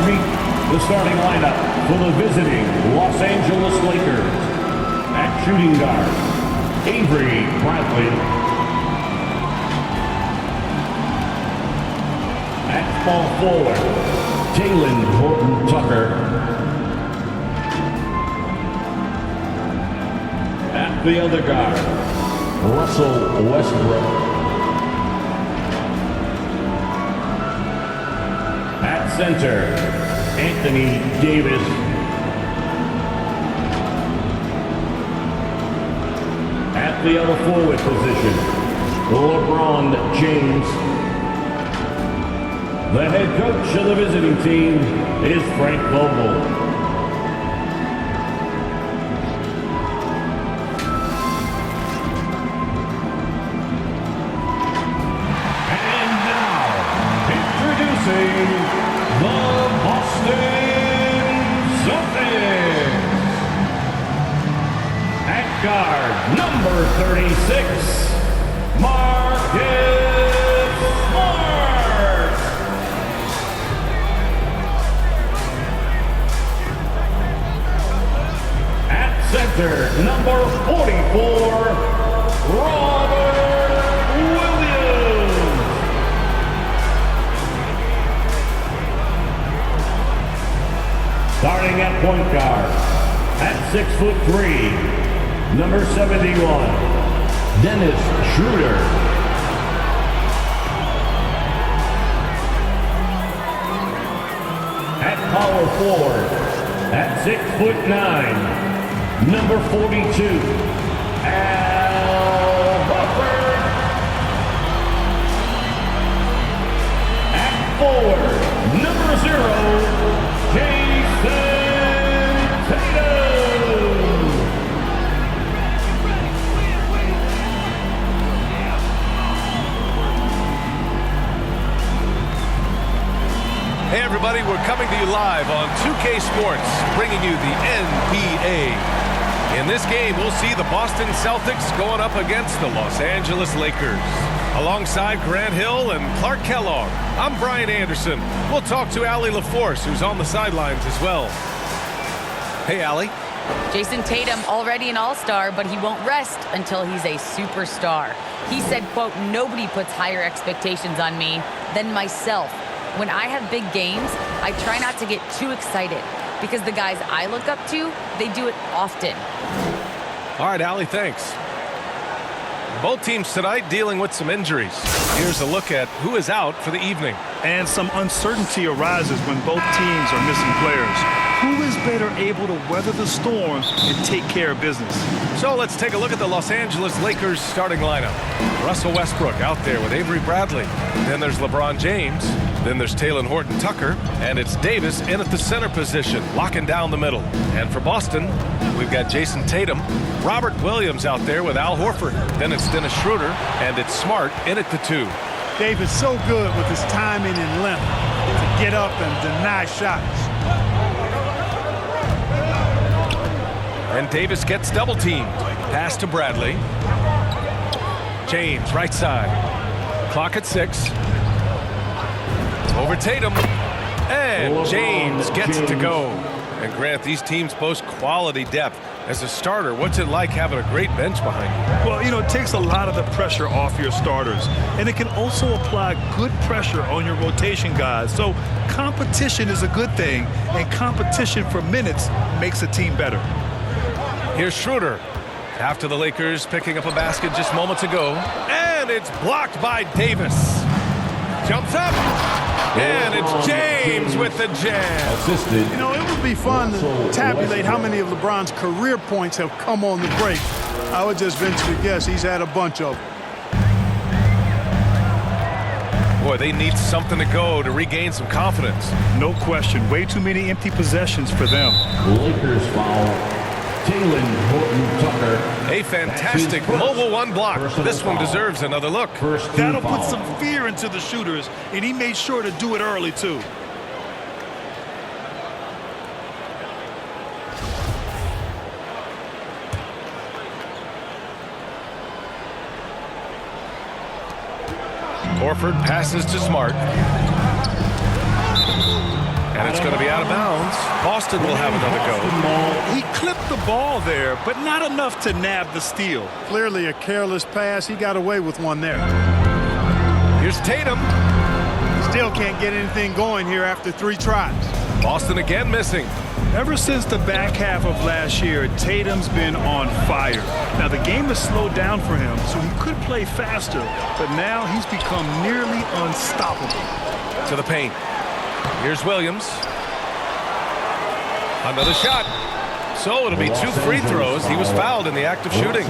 meet the starting lineup for the visiting Los Angeles Lakers. At shooting guard, Avery Bradley. At small forward, Talen Horton-Tucker. At the other guard, Russell Westbrook. At center, Anthony Davis. At the other forward position, LeBron James. The head coach of the visiting team is Frank Vogel. And now, introducing the Boston Celtics. At guard, number 36, Marcus Smart. At center, number 44, Robert Williams. Starting at point guard, at 6'3", number 71, Dennis Schroeder. At power forward, at 6'9", number 42, Al Horford. At forward, number 0, Jason Tatum. Hey everybody, we're coming to you live on 2K Sports, bringing you the NBA. In this game, we'll see the Boston Celtics going up against the Los Angeles Lakers. Alongside Grant Hill and Clark Kellogg, I'm Brian Anderson. We'll talk to Allie LaForce, who's on the sidelines as well. Hey, Allie. Jason Tatum already an all-star, but he won't rest until he's a superstar. He said, quote, "Nobody puts higher expectations on me than myself. When I have big games, I try not to get too excited because the guys I look up to, they do it often." All right, Allie, thanks. Both teams tonight dealing with some injuries. Here's a look at who is out for the evening. And some uncertainty arises when both teams are missing players. Who is better able to weather the storm and take care of business? So let's take a look at the Los Angeles Lakers starting lineup. Russell Westbrook out there with Avery Bradley. Then there's LeBron James. Then there's Talen Horton-Tucker. And it's Davis in at the center position, locking down the middle. And for Boston, we've got Jason Tatum. Robert Williams out there with Al Horford. Then it's Dennis Schroeder. And it's Smart in at the 2. Davis so good with his timing and length to get up and deny shots. And Davis gets double teamed. Pass to Bradley. James, right side. Clock at 6. Over Tatum. And James gets to go. And Grant, these teams boast quality depth. As a starter, what's it like having a great bench behind you? Well, you know, it takes a lot of the pressure off your starters. And it can also apply good pressure on your rotation guys. So competition is a good thing. And competition for minutes makes a team better. Here's Schroeder. After the Lakers picking up a basket just moments ago. And it's blocked by Davis. Jumps up. And it's James with the jam. Assisted. You know, it would be fun to tabulate how many of LeBron's career points have come on the break. I would just venture to guess he's had a bunch of them. Boy, they need something to go to regain some confidence. No question. Way too many empty possessions for them. Lakers foul. Talen Horton-Tucker. A fantastic mobile one block. This one deserves another look. That'll put some fear into the shooters, and he made sure to do it early, too. Horford passes to Smart. And it's going to be out of bounds. Boston will have another go. He clipped the ball there, but not enough to nab the steal. Clearly a careless pass. He got away with one there. Here's Tatum. Still can't get anything going here after 3 tries. Boston again missing. Ever since the back half of last year, Tatum's been on fire. Now, the game has slowed down for him, so he could play faster, but now he's become nearly unstoppable. To the paint. Here's Williams. Another shot. So it'll be 2 free throws. He was fouled in the act of shooting.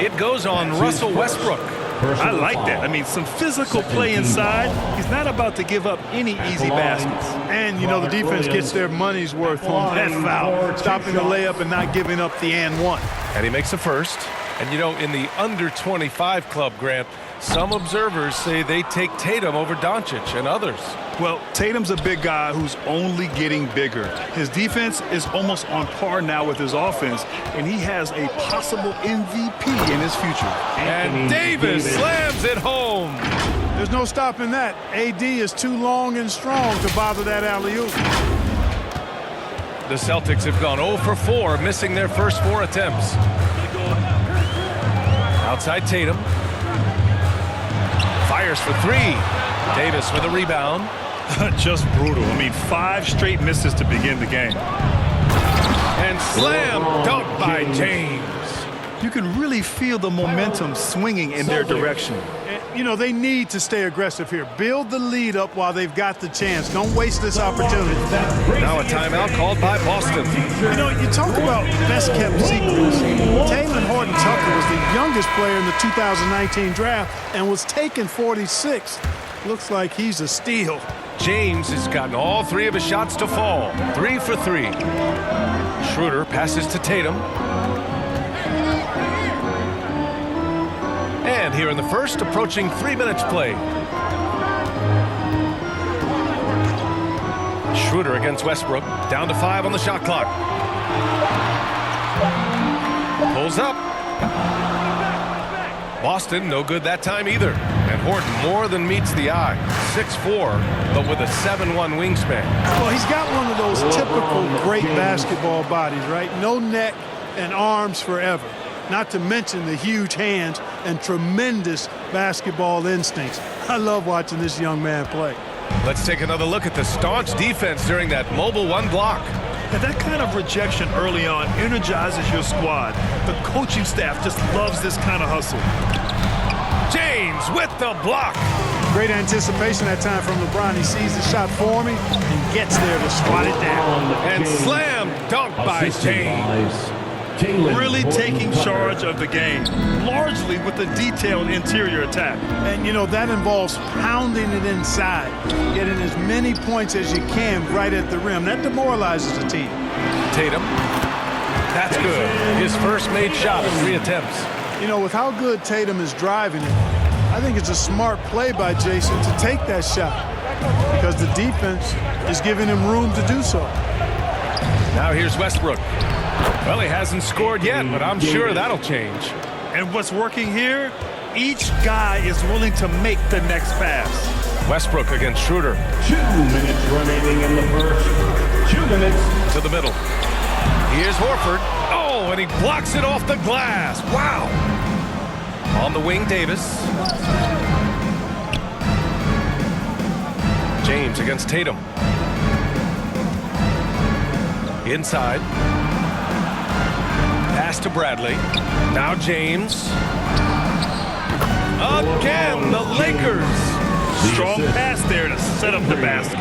It goes on Russell Westbrook. I like that. I mean, some physical play inside. He's not about to give up any easy baskets. And, you know, the defense gets their money's worth on that foul. Stopping the layup and not giving up the and one. And he makes a first. And, you know, in the under 25 club, Grant, some observers say they take Tatum over Doncic and others. Well, Tatum's a big guy who's only getting bigger. His defense is almost on par now with his offense, and he has a possible MVP in his future. And Davis slams it home. There's no stopping that. AD is too long and strong to bother that alley-oop. The Celtics have gone 0 for 4, missing their first 4 attempts. Outside Tatum. Fires for 3. Davis with a rebound. Just brutal. I mean, 5 straight misses to begin the game. And slam dunk by James. You can really feel the momentum swinging in their direction. You know, they need to stay aggressive here. Build the lead up while they've got the chance. Don't waste this opportunity. Now a timeout called by Boston. You know, you talk about best-kept secrets. Taylor Horton-Tucker was the youngest player in the 2019 draft and was taken 46th. Looks like he's a steal. James has gotten all 3 of his shots to fall. 3 for 3. Schroeder passes to Tatum. And here in the first, approaching 3 minutes played. Schroeder against Westbrook. Down to 5 on the shot clock. Pulls up. Boston, no good that time either. And Horton more than meets the eye. 6'4", but with a 7'1" wingspan. Well, he's got one of those typical great basketball bodies, right? No neck and arms forever. Not to mention the huge hands and tremendous basketball instincts. I love watching this young man play. Let's take another look at the staunch defense during that mobile 1 block. And that kind of rejection early on energizes your squad. The coaching staff just loves this kind of hustle. James with the block. Great anticipation that time from LeBron. He sees the shot forming and gets there to swat it down. And slam dunk by James. Really taking charge of the game, largely with a detailed interior attack. And, you know, that involves pounding it inside, getting as many points as you can right at the rim. That demoralizes the team. Tatum. That's good. His first made shot of 3 attempts. You know, with how good Tatum is driving it, I think it's a smart play by Jason to take that shot because the defense is giving him room to do so. Now here's Westbrook. Well, he hasn't scored yet, but I'm sure that'll change. And what's working here? Each guy is willing to make the next pass. Westbrook against Schroeder. 2 minutes remaining in the first. 2 minutes. To the middle. Here's Horford. Oh, and he blocks it off the glass. Wow. On the wing, Davis. James against Tatum. Inside. Pass to Bradley. Now James. Again, the Lakers. Strong pass there to set up the basket.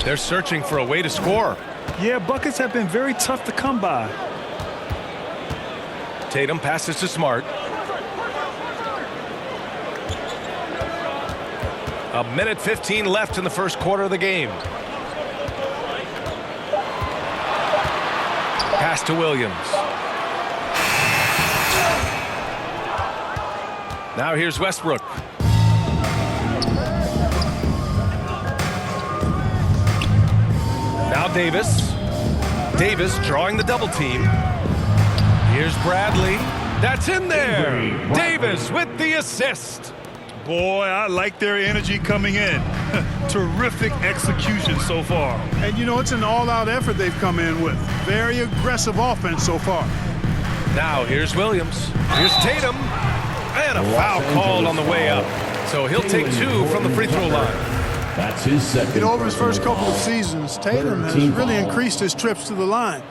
They're searching for a way to score. Yeah, buckets have been very tough to come by. Tatum passes to Smart. A minute 15 left in the first quarter of the game. Pass to Williams. Now here's Westbrook. Now Davis. Davis drawing the double team. Here's Bradley. That's in there. Davis with the assist. Boy, I like their energy coming in. Terrific execution so far. And, you know, it's an all-out effort they've come in with. Very aggressive offense so far. Now here's Williams. Here's Tatum. And a foul called on the way up. So he'll take 2 from the free throw line. That's his second. You know, over his first couple of seasons, Tatum has really increased his trips to the line,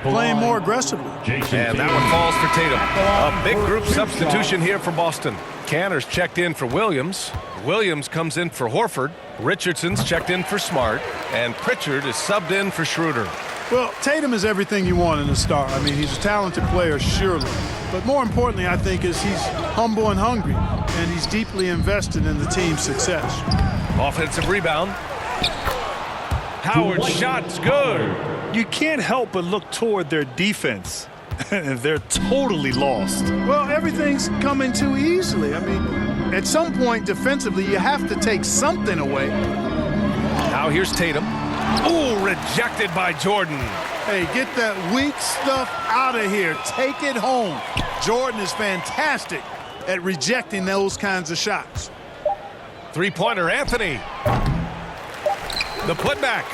playing more aggressively. And that one falls for Tatum. A big group substitution here for Boston. Canner's checked in for Williams. Williams comes in for Horford. Richardson's checked in for Smart. And Pritchard is subbed in for Schroeder. Well, Tatum is everything you want in a star. I mean, he's a talented player, surely. But more importantly, I think, is he's humble and hungry, and he's deeply invested in the team's success. Offensive rebound. Howard's shot's good. You can't help but look toward their defense. They're totally lost. Well, everything's coming too easily. I mean, at some point defensively, you have to take something away. Now here's Tatum. Ooh, rejected by Jordan. Hey, get that weak stuff out of here. Take it home. Jordan is fantastic at rejecting those kinds of shots. Three-pointer, Anthony. The putback.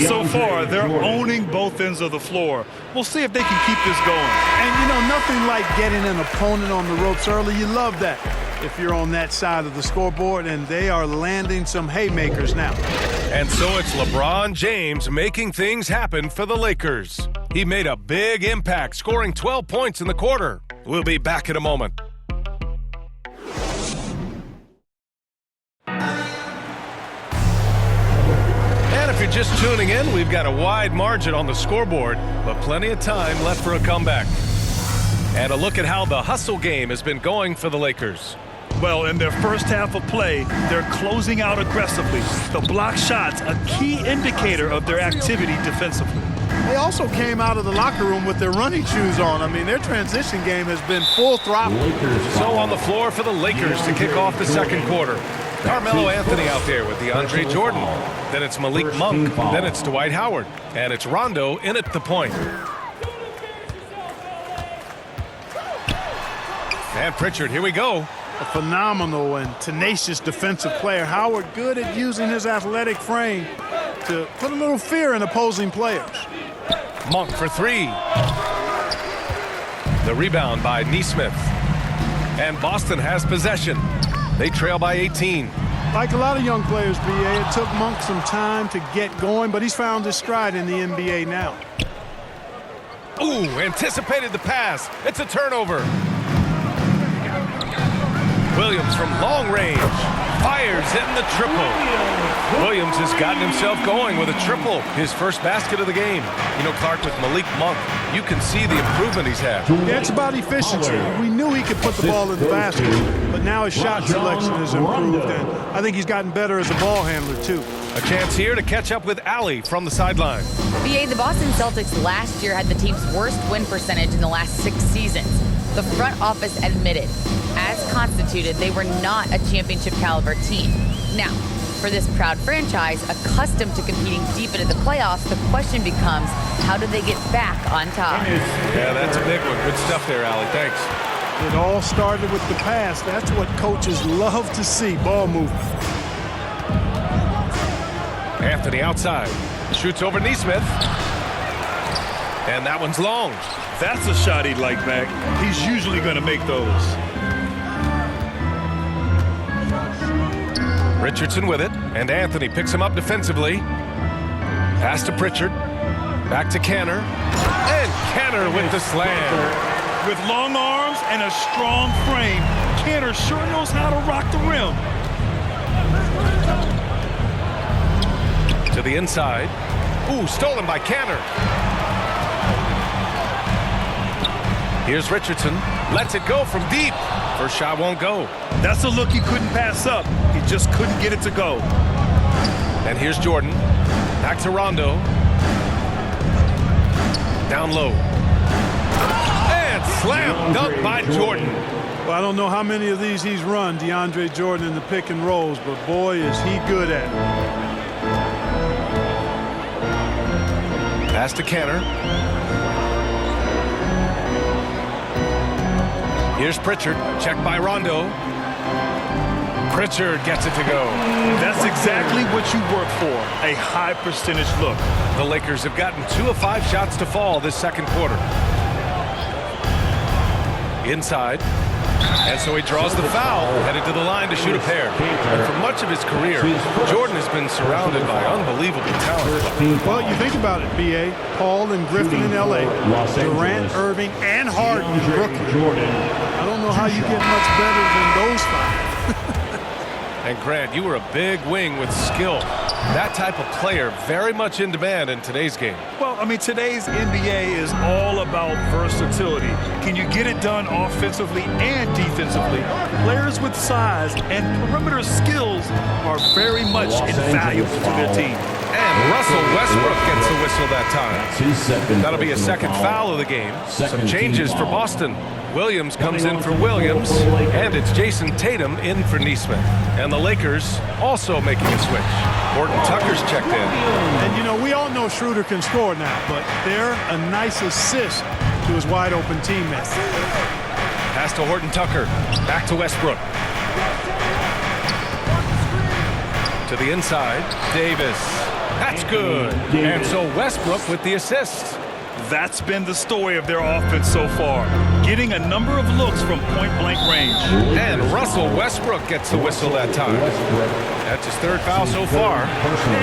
So far, they're owning both ends of the floor. We'll see if they can keep this going. And, you know, nothing like getting an opponent on the ropes early. You love that if you're on that side of the scoreboard, and they are landing some haymakers now. And so it's LeBron James making things happen for the Lakers. He made a big impact, scoring 12 points in the quarter. We'll be back in a moment. And if you're just tuning in, we've got a wide margin on the scoreboard, but plenty of time left for a comeback. And a look at how the hustle game has been going for the Lakers. Well, in their first half of play, they're closing out aggressively. The block shots, a key indicator of their activity defensively. They also came out of the locker room with their running shoes on. I mean, their transition game has been full throttle. So on the floor for the Lakers to kick off the second quarter. Carmelo Anthony out there with DeAndre Jordan. Then it's Malik Monk. Then it's Dwight Howard. And it's Rondo in at the point. And Pritchard, here we go. A phenomenal and tenacious defensive player. Howard good at using his athletic frame to put a little fear in opposing players. Monk for 3. The rebound by Nesmith. And Boston has possession. They trail by 18. Like a lot of young players, B.A., it took Monk some time to get going, but he's found his stride in the NBA now. Ooh, anticipated the pass. It's a turnover. Williams from long range fires in the triple. Williams has gotten himself going with a triple, his first basket of the game. You know, Clark, with Malik Monk, you can see the improvement he's had. Yeah, it's about efficiency. We knew he could put the ball in the basket, but now his shot selection has improved, and I think he's gotten better as a ball handler, too. A chance here to catch up with Allie from the sideline. BA, the Boston Celtics last year had the team's worst win percentage in the last 6 seasons. The front office admitted, as constituted, they were not a championship caliber team. Now, for this proud franchise, accustomed to competing deep into the playoffs, the question becomes, how do they get back on top? Yeah, that's a big one. Good stuff there, Allie. Thanks. It all started with the pass. That's what coaches love to see, ball movement. Anthony outside. Shoots over Nesmith. And that one's long. That's a shot he'd like back. He's usually going to make those. Richardson with it, and Anthony picks him up defensively. Pass to Pritchard. Back to Canner. And Canner with the slam. With long arms and a strong frame, Canner sure knows how to rock the rim. To the inside. Ooh, stolen by Canner. Here's Richardson. Lets it go from deep. First shot won't go. That's a look he couldn't pass up. He just couldn't get it to go. And here's Jordan. Back to Rondo. Down low. And slam dunk by Jordan. Well, I don't know how many of these he's run, DeAndre Jordan, in the pick and rolls, but boy, is he good at it. Pass to Canner. Here's Pritchard. Checked by Rondo. Richard gets it to go. That's exactly what you work for, a high percentage look. The Lakers have gotten 2 of 5 shots to fall this second quarter. Inside. And so he draws the foul, headed to the line to shoot a pair. And for much of his career, Jordan has been surrounded by unbelievable talent. Well, you think about it, B.A. Paul and Griffin in L.A., Durant, Irving, and Harden in Brooklyn. I don't know how you get much better than those 5. And Grant, you were a big wing with skill. That type of player very much in demand in today's game. Well, I mean, today's NBA is all about versatility. Can you get it done offensively and defensively? Players with size and perimeter skills are very much invaluable to their team. And Russell Westbrook gets the whistle that time. That'll be a second foul of the game. Some changes for Boston. Williams comes in for Williams, and it's Jason Tatum in for Nesmith. And the Lakers also making a switch. Horton Tucker's checked in. And, you know, we all know Schroeder can score now, but they're a nice assist to his wide-open teammate. Pass to Horton Tucker. Back to Westbrook. To the inside. Davis. That's good. And so Westbrook with the assist. That's been the story of their offense so far, getting a number of looks from point-blank range. And Russell Westbrook gets the whistle that time. That's his 3rd foul so far.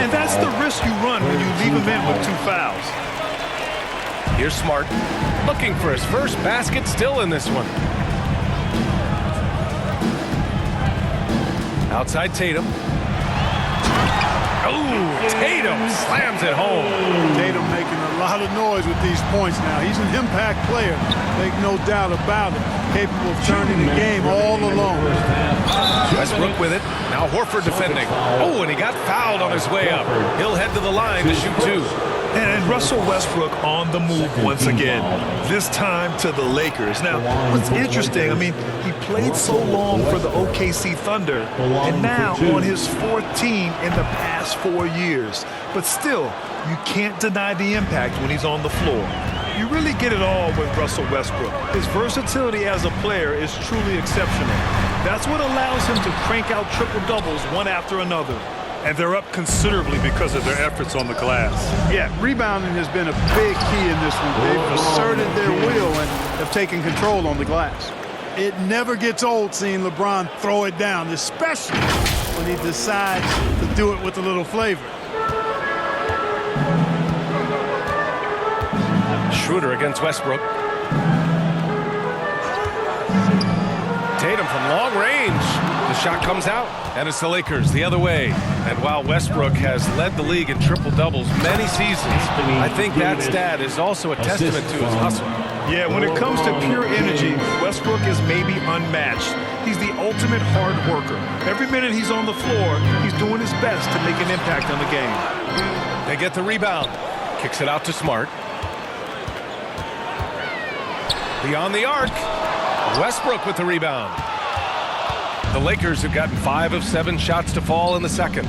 And that's the risk you run when you leave him in with 2 fouls. Here's Smart, looking for his first basket, still in this one. Outside Tatum. Oh, Tatum slams it home. Tatum making a lot of noise with these points now. He's an impact player, make no doubt about it. Capable of turning the game all alone. Westbrook with it. Now Horford defending. Oh, and he got fouled on his way up. He'll head to the line to shoot 2. And Russell Westbrook on the move once again, this time to the Lakers. Now, what's interesting, I mean, he played so long for the OKC Thunder, and now on his 4th team in the past 4 years. But still, you can't deny the impact when he's on the floor. You really get it all with Russell Westbrook. His versatility as a player is truly exceptional. That's what allows him to crank out triple-doubles one after another. And they're up considerably because of their efforts on the glass. Yeah, rebounding has been a big key in this one. They've asserted their will and have taken control on the glass. It never gets old seeing LeBron throw it down, especially when he decides to do it with a little flavor. Schroeder against Westbrook. Tatum from long range. The shot comes out, and it's the Lakers the other way. And while Westbrook has led the league in triple-doubles many seasons, I think that stat is also a testament to his hustle. Yeah, when it comes to pure energy, Westbrook is maybe unmatched. He's the ultimate hard worker. Every minute he's on the floor, he's doing his best to make an impact on the game. They get the rebound. Kicks it out to Smart. Beyond the arc. Westbrook with the rebound. The Lakers have gotten 5 of 7 shots to fall in the second.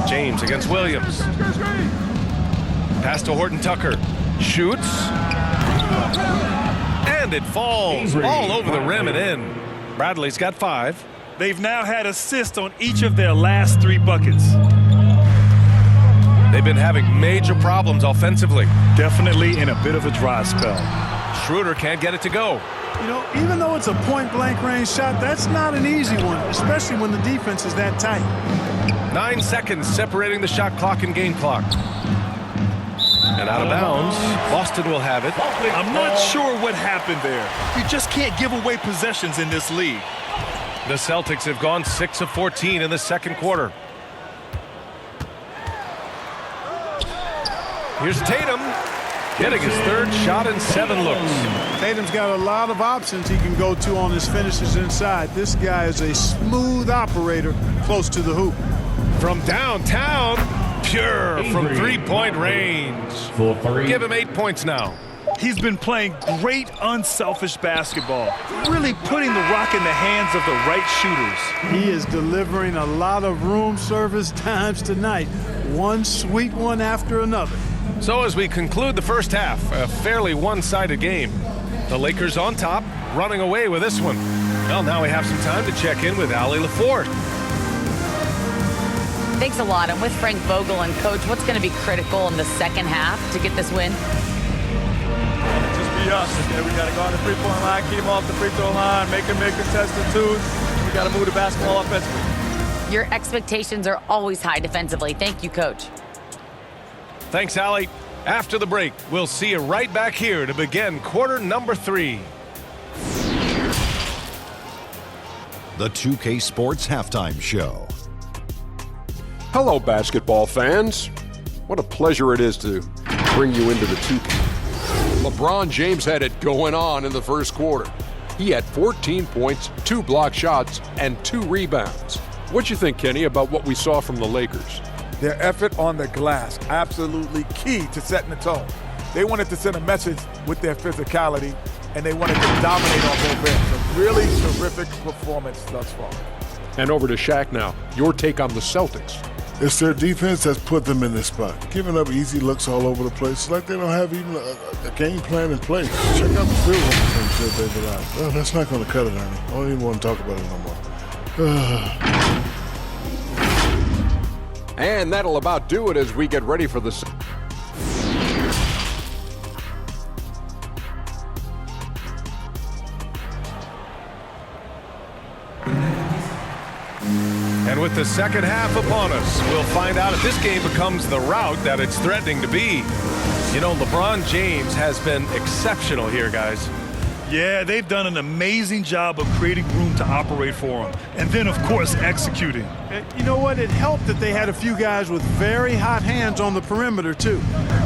James against Williams. Pass to Horton Tucker. Shoots. And it falls all over the rim and in. Bradley's got 5. They've now had assists on each of their last 3 buckets. They've been having major problems offensively. Definitely in a bit of a dry spell. Schroeder can't get it to go. You know, even though it's a point-blank range shot, that's not an easy one, especially when the defense is that tight. 9 seconds separating the shot clock and game clock. And out of bounds, Boston will have it. I'm not sure what happened there. You just can't give away possessions in this league. The Celtics have gone 6 of 14 in the second quarter. Here's Tatum, getting his 3rd shot in 7 looks. Tatum's got a lot of options he can go to on his finishes inside. This guy is a smooth operator close to the hoop. From downtown, pure from 3-point range. Give him 8 points now. He's been playing great unselfish basketball, really putting the rock in the hands of the right shooters. He is delivering a lot of room service times tonight, one sweet one after another. So as we conclude the first half, a fairly one-sided game. The Lakers on top, running away with this one. Well, now we have some time to check in with Allie LaForte. Thanks a lot. I'm with Frank Vogel. And, Coach, what's going to be critical in the second half to get this win? Just be us. Okay? We got to go on the three-point line, keep them off the free throw line, make them make contested twos. We got to move the basketball offensively. Your expectations are always high defensively. Thank you, Coach. Thanks, Allie. After the break, we'll see you right back here to begin quarter number 3. The 2K Sports Halftime Show. Hello, basketball fans. What a pleasure it is to bring you into the 2K. LeBron James had it going on in the first quarter. He had 14 points, 2 block shots, and 2 rebounds. What'd you think, Kenny, about what we saw from the Lakers? Their effort on the glass, absolutely key to setting the tone. They wanted to send a message with their physicality, and they wanted to dominate on both ends. A really terrific performance thus far. And over to Shaq now. Your take on the Celtics. It's their defense that's put them in this spot. Giving up easy looks all over the place. It's like they don't have even a game plan in place. Check out the field goal percentage they've allowed. Oh, that's not going to cut it, Ernie. I don't even want to talk about it no more. And that'll about do it as we get ready for the... And with the second half upon us, we'll find out if this game becomes the rout that it's threatening to be. You know, LeBron James has been exceptional here, guys. Yeah, they've done an amazing job of creating room to operate for him. And then, of course, executing. You know what? It helped that they had a few guys with very hot hands on the perimeter, too.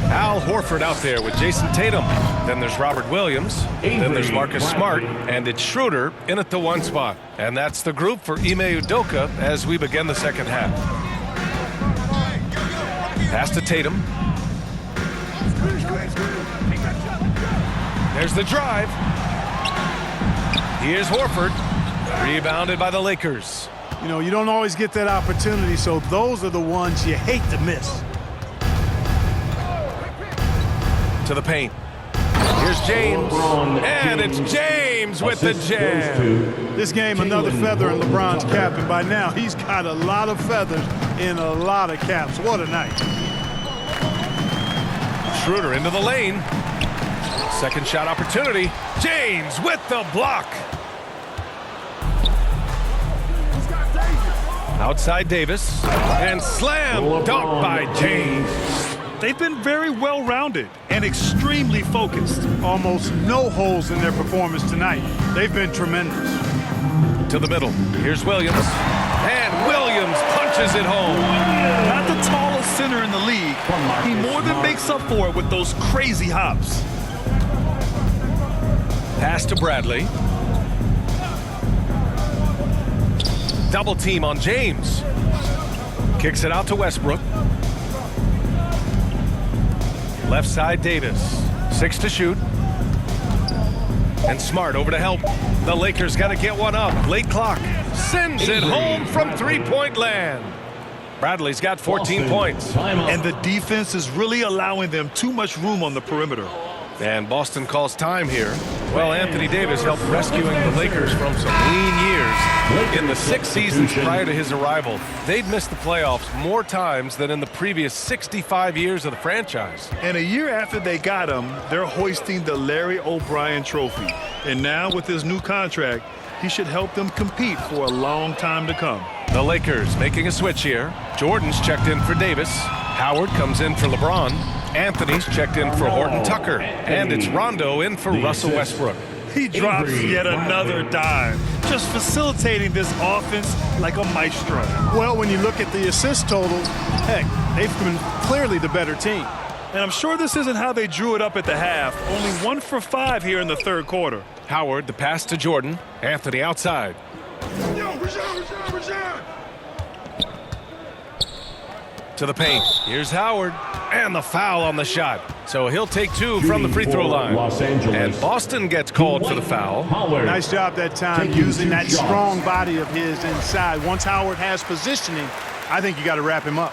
Al Horford out there with Jason Tatum. Then there's Robert Williams. Then there's Marcus Smart. And it's Schroeder in at the 1 spot. And that's the group for Ime Udoka as we begin the second half. Pass to Tatum. There's the drive. Here's Horford. Rebounded by the Lakers. You know, you don't always get that opportunity, so those are the ones you hate to miss. To the paint. Here's James. And it's James with the jam. This game, another feather in LeBron's cap, and by now he's got a lot of feathers in a lot of caps. What a night. Schroeder into the lane. Second shot opportunity. James with the block. Outside Davis. And slam dunk by James. They've been very well-rounded and extremely focused. Almost no holes in their performance tonight. They've been tremendous. To the middle. Here's Williams. And Williams punches it home. Not the tallest center in the league. He more than makes up for it with those crazy hops. Pass to Bradley. Double team on James. Kicks it out to Westbrook. Left side Davis. 6 to shoot. And Smart over to help. The Lakers got to get one up. Late clock. Sends it home from three-point land. Bradley's got 14 points. And the defense is really allowing them too much room on the perimeter. And Boston calls time here. Well, Anthony Davis helped rescuing the Lakers from some lean years. In the 6 seasons prior to his arrival, they'd missed the playoffs more times than in the previous 65 years of the franchise. And a year after they got him, they're hoisting the Larry O'Brien Trophy. And now with his new contract, he should help them compete for a long time to come. The Lakers making a switch here. Jordan's checked in for Davis. Howard comes in for LeBron. Anthony's checked in for Horton Tucker. And it's Rondo in for Russell Westbrook. He drops yet another dime, just facilitating this offense like a maestro. Well, when you look at the assist totals, heck, they've been clearly the better team. And I'm sure this isn't how they drew it up at the half. Only 1 for 5 here in the third quarter. Howard, the pass to Jordan. Anthony outside. To the paint. Here's Howard. And the foul on the shot. So he'll take 2 from the free throw line. And Boston gets called for the foul. Nice job that time using that strong body of his inside. Once Howard has positioning, I think you got to wrap him up.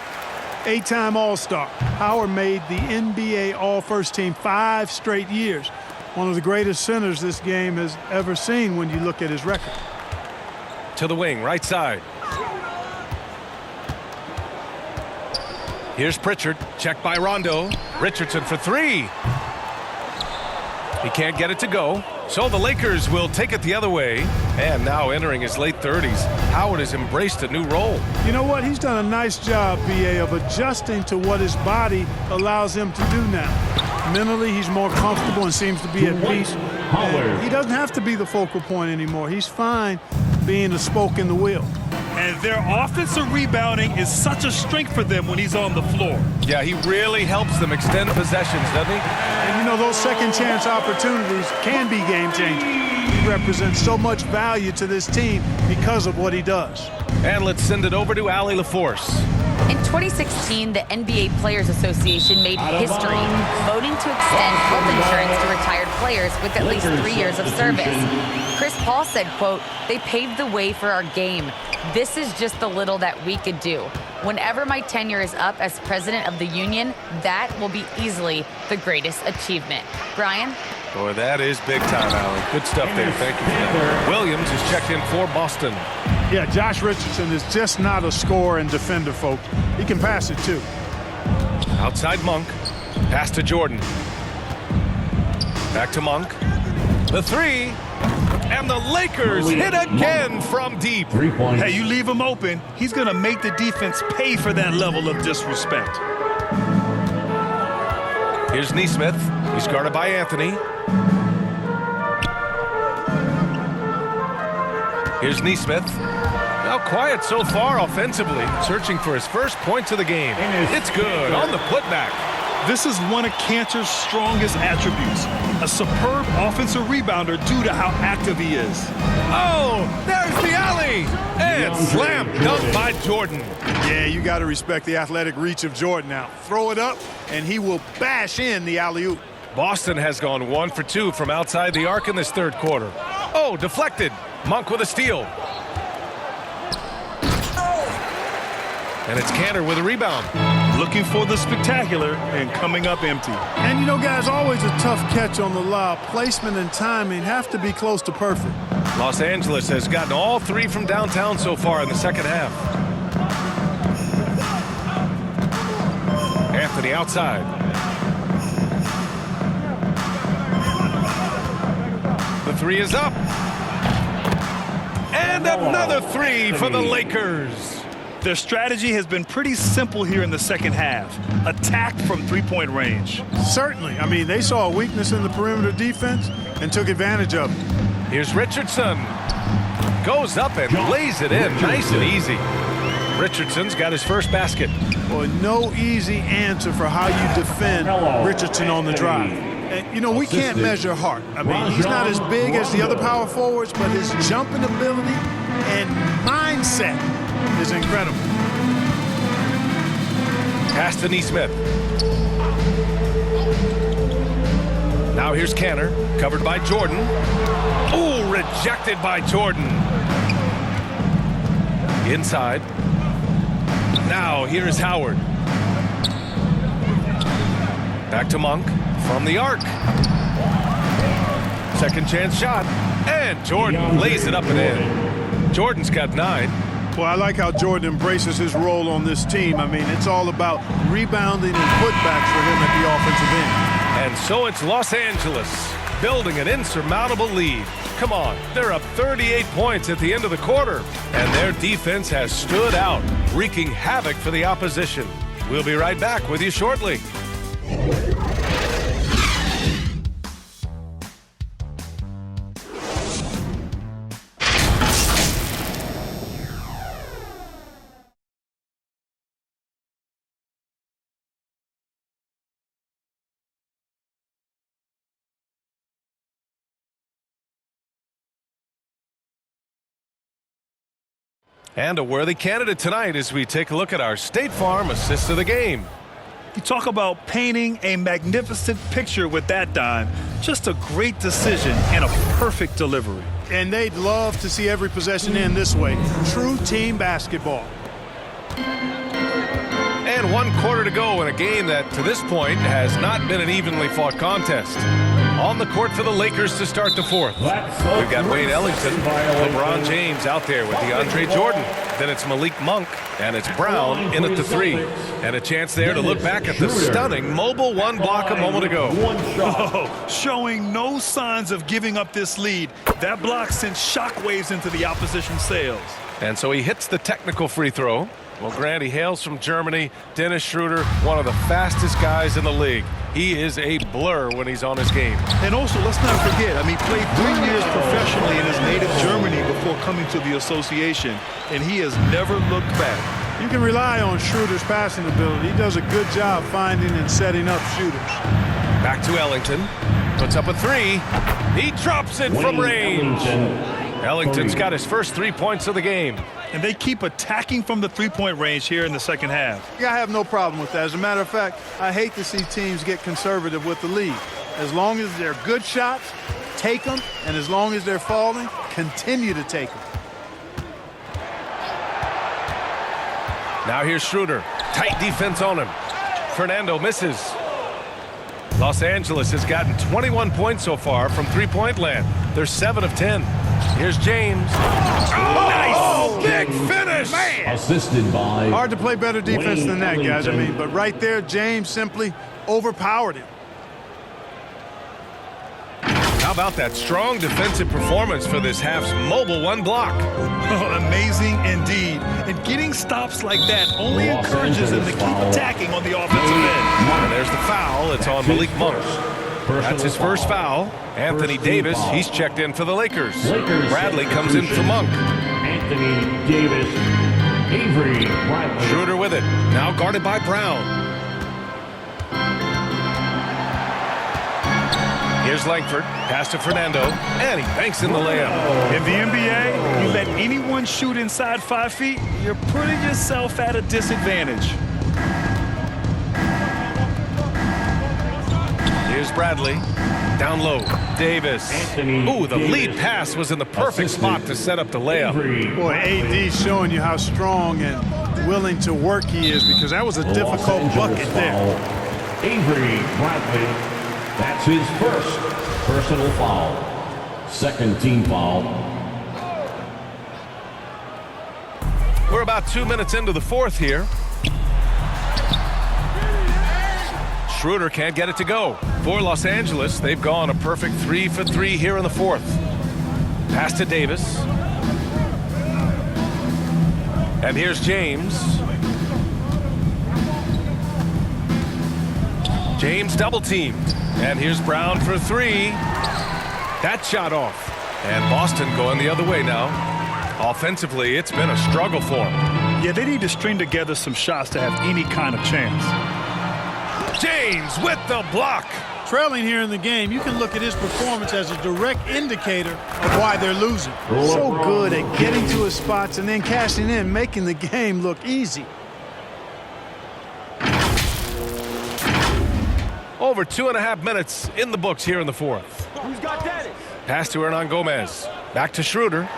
8-time All-Star. Howard made the NBA All-First Team 5 straight years. One of the greatest centers this game has ever seen when you look at his record. to the wing, right side. Here's Pritchard, checked by Rondo. Richardson for three. He can't get it to go. So the Lakers will take it the other way. And now entering his late 30s, Howard has embraced a new role. You know what? He's done a nice job, BA, of adjusting to what his body allows him to do now. Mentally, he's more comfortable and seems to be at peace. And he doesn't have to be the focal point anymore. He's fine being the spoke in the wheel. And their offensive rebounding is such a strength for them when he's on the floor. Yeah, he really helps them extend possessions, doesn't he? And you know, those second chance opportunities can be game changing. He represents so much value to this team because of what he does. And let's send it over to Allie LaForce. In 2016, the NBA Players Association made history, voting to extend health insurance to retired players with at least 3 years of service. Chris Paul said, quote, "They paved the way for our game. This is just the little that we could do. Whenever my tenure is up as president of the union, that will be easily the greatest achievement." Brian? Boy, that is big time, Allie. Good stuff there. Thank you for that. Williams is checked in for Boston. Yeah, Josh Richardson is just not a scorer and defender, folks. He can pass it, too. Outside Monk. Pass to Jordan. Back to Monk. The three. And the Lakers hit again from deep. 3 points. Hey, you leave him open, he's going to make the defense pay for that level of disrespect. Here's Nesmith. He's guarded by Anthony. Here's Nesmith. Now quiet so far offensively, searching for his first points of the game. It's good on the putback. This is one of Cantor's strongest attributes, a superb offensive rebounder due to how active he is. Oh, there's the alley. And slam dunk by Jordan. Yeah, you got to respect the athletic reach of Jordan now. Throw it up, and he will bash in the alley-oop. Boston has gone 1 for 2 from outside the arc in this third quarter. Oh, deflected. Monk with a steal. And it's Cantor with a rebound. Looking for the spectacular and coming up empty. And you know, guys, always a tough catch on the lob. Placement and timing have to be close to perfect. Los Angeles has gotten all 3 from downtown so far in the second half. Anthony outside. The 3 is up. And another 3 for the Lakers. Their strategy has been pretty simple here in the second half. Attack from three-point range. Certainly. I mean, they saw a weakness in the perimeter defense and took advantage of it. Here's Richardson. Goes up and lays it in. Nice and easy. Richardson's got his first basket. Well, no easy answer for how you defend Richardson on the drive. And, you know, we can't measure heart. I mean, he's not as big as the other power forwards, but his jumping ability and mindset is incredible. Pass to Nesmith. Now here's Cantor, covered by Jordan. Oh, rejected by Jordan. Inside. Now here's Howard. Back to Monk from the arc. Second chance shot. And Jordan lays it up and in. Jordan's got 9. Well, I like how Jordan embraces his role on this team. I mean, it's all about rebounding and putbacks for him at the offensive end. And so it's Los Angeles building an insurmountable lead. Come on, they're up 38 points at the end of the quarter. And their defense has stood out, wreaking havoc for the opposition. We'll be right back with you shortly. And a worthy candidate tonight as we take a look at our State Farm assist of the game. You talk about painting a magnificent picture with that dime. Just a great decision and a perfect delivery. And they'd love to see every possession end this way. True team basketball. And 1 quarter to go in a game that, to this point, has not been an evenly fought contest. On the court for the Lakers to start the fourth. We've got Wayne Ellington, LeBron James out there with DeAndre Jordan. Then it's Malik Monk, and it's Brown in at the 3. And a chance there to look back at the stunning mobile 1 block a moment ago. Oh, showing no signs of giving up this lead. That block sent shockwaves into the opposition sails. And so he hits the technical free throw. Well, Grant, he hails from Germany. Dennis Schroeder, one of the fastest guys in the league. He is a blur when he's on his game. And also, let's not forget, he played 3 years professionally in his native Germany before coming to the association, and he has never looked back. You can rely on Schroeder's passing ability. He does a good job finding and setting up shooters. Back to Ellington. Puts up a 3. He drops it from range. Ellington's got his first 3 points of the game. And they keep attacking from the three-point range here in the second half. I have no problem with that. As a matter of fact, I hate to see teams get conservative with the lead. As long as they're good shots, take them. And as long as they're falling, continue to take them. Now here's Schroeder. Tight defense on him. Fernando misses. Los Angeles has gotten 21 points so far from three-point land. They're 7 of 10. Here's James. Oh, nice big finish. Man. Assisted by... Hard to play better defense than that, guys. But right there, James simply overpowered him. How about that strong defensive performance for this half's mobile 1 block? Amazing indeed. And getting stops like that only encourages them to keep attacking on the offensive end. And there's the foul. It's on Malik Monk. That's his first foul. Anthony Davis, he's checked in for the Lakers. Bradley comes in for Monk. Anthony Davis. Avery Bradley. Schroeder with it. Now guarded by Brown. Here's Langford. Pass to Fernando. And he banks in the layup. In the NBA, you let anyone shoot inside 5 feet, you're putting yourself at a disadvantage. Here's Bradley. Down low. Davis. Ooh, the lead pass was in the perfect spot to set up the layup. Boy, AD's showing you how strong and willing to work he is, because that was a difficult bucket there. Avery Bradley. That's his first personal foul. Second team foul. We're about 2 minutes into the fourth here. Schroeder can't get it to go. For Los Angeles, they've gone a perfect 3 for 3 here in the fourth. Pass to Davis. And here's James. James double teamed. And here's Brown for 3. That shot off. And Boston going the other way now. Offensively, it's been a struggle for them. Yeah, they need to string together some shots to have any kind of chance. James with the block. Trailing here in the game, you can look at his performance as a direct indicator of why they're losing. So good at getting to his spots and then cashing in, making the game look easy. Over 2.5 minutes in the books here in the fourth. Who's got that? Pass to Hernan Gomez. Back to Schroeder.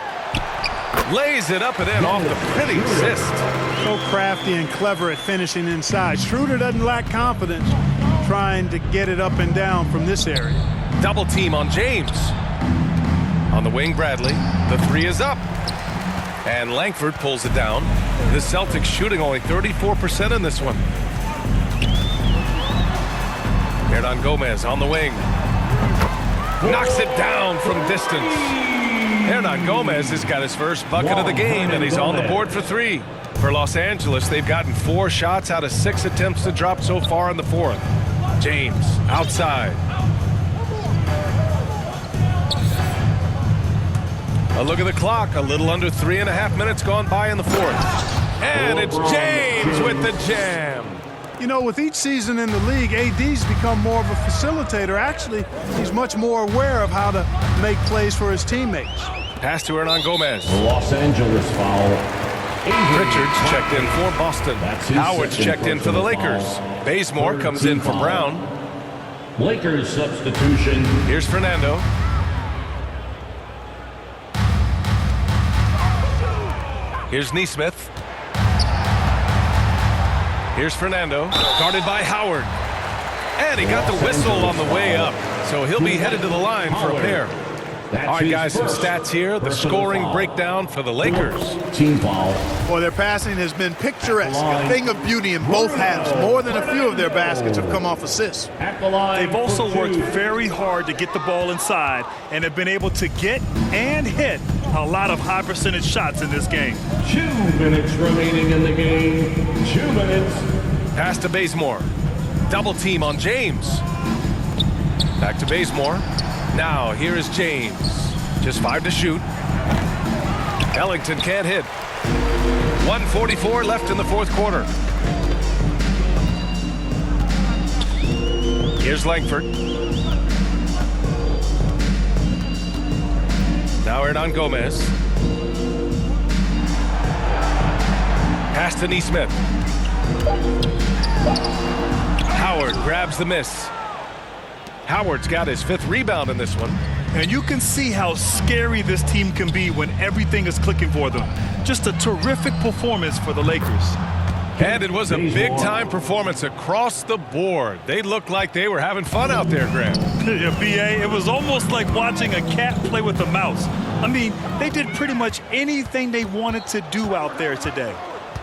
Lays it up and in off the pretty assist. So crafty and clever at finishing inside. Schroeder doesn't lack confidence trying to get it up and down from this area. Double team on James. On the wing, Bradley. The 3 is up. And Langford pulls it down. The Celtics shooting only 34% in this one. Hernan Gomez on the wing. Knocks it down from distance. Hernan Gomez has got his first bucket of the game, and he's on the board for 3. For Los Angeles, they've gotten 4 shots out of 6 attempts to drop so far in the fourth. James outside. A look at the clock. A little under 3.5 minutes gone by in the fourth. And it's James with the jam. You know, with each season in the league, AD's become more of a facilitator. Actually, he's much more aware of how to make plays for his teammates. Pass to Hernan Gomez. Los Angeles foul. Richards checked in for Boston. Howard's checked in for the Lakers. Bazemore comes in for Brown. Lakers substitution. Here's Fernando. Here's Nesmith. Here's Fernando, guarded by Howard. And he got the whistle on the way up, so he'll be headed to the line for a pair. All right, guys, some stats here. The scoring breakdown for the Lakers. Team foul. Boy, their passing has been picturesque, a thing of beauty in both halves. More than a few of their baskets have come off assists. They've also worked very hard to get the ball inside and have been able to get and hit a lot of high percentage shots in this game. 2 minutes remaining in the game. 2 minutes. Pass to Bazemore. Double team on James. Back to Bazemore. Now here is James. Just 5 to shoot. Ellington can't hit. 1:44 left in the fourth quarter. Here's Langford. Now Hernan Gomez. Pass to Neesmith. Howard grabs the miss. Howard's got his 5th rebound in this one. And you can see how scary this team can be when everything is clicking for them. Just a terrific performance for the Lakers. And it was a big-time performance across the board. They looked like they were having fun out there, Graham. Yeah, B.A., it was almost like watching a cat play with a mouse. I mean, they did pretty much anything they wanted to do out there today.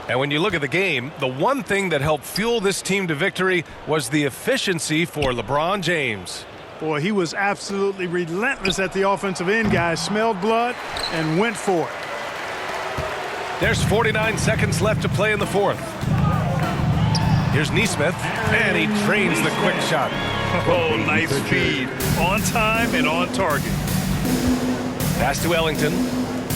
And when you look at the game, the one thing that helped fuel this team to victory was the efficiency for LeBron James. Boy, he was absolutely relentless at the offensive end, guys. Smelled blood and went for it. There's 49 seconds left to play in the fourth. Here's Neesmith, and he drains the quick shot. Oh, nice feed. On time and on target. Pass to Ellington.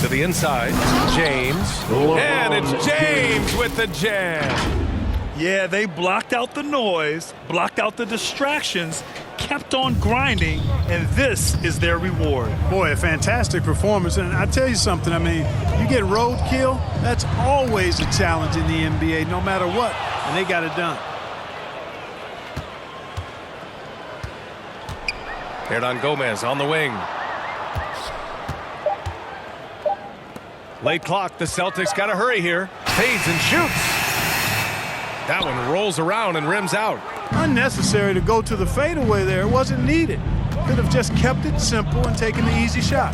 To the inside, James, and it's James with the jam. Yeah, they blocked out the noise, blocked out the distractions, kept on grinding, and this is their reward. Boy, a fantastic performance. And I tell you something, I mean, you get roadkill, that's always a challenge in the NBA, no matter what, and they got it done. Hernan Gomez on the wing. Late clock, the Celtics got to hurry here. Fades and shoots. That one rolls around and rims out. Unnecessary to go to the fadeaway there. It wasn't needed. Could have just kept it simple and taken the easy shot.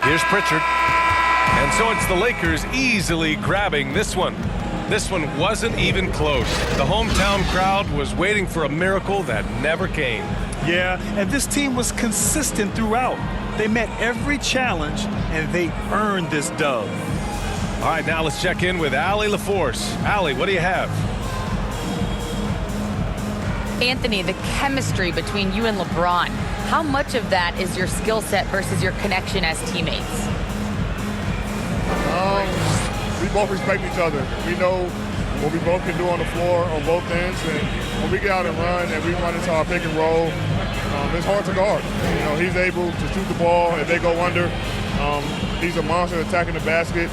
Here's Pritchard. And so it's the Lakers easily grabbing this one. This one wasn't even close. The hometown crowd was waiting for a miracle that never came. Yeah, and this team was consistent throughout. They met every challenge, and they earned this dub. All right, now let's check in with Allie LaForce. Allie, what do you have? Anthony, the chemistry between you and LeBron, how much of that is your skill set versus your connection as teammates? We both respect each other. We know what we both can do on the floor on both ends, and when we get out and run and we run into our pick and roll, it's hard to guard. You know, he's able to shoot the ball if they go under. He's a monster attacking the basket.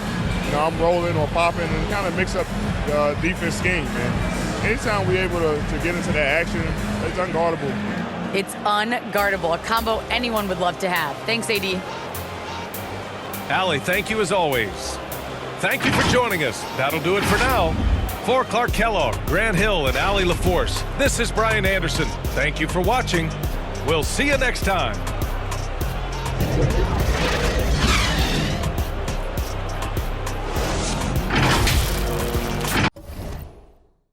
You know, I'm rolling or popping and kind of mix up the defense scheme. And anytime we're able to get into that action, it's unguardable. It's unguardable, a combo anyone would love to have. Thanks, AD. Allie, thank you as always. Thank you for joining us. That'll do it for now. For Clark Kellogg, Grant Hill, and Allie LaForce, this is Brian Anderson. Thank you for watching. We'll see you next time.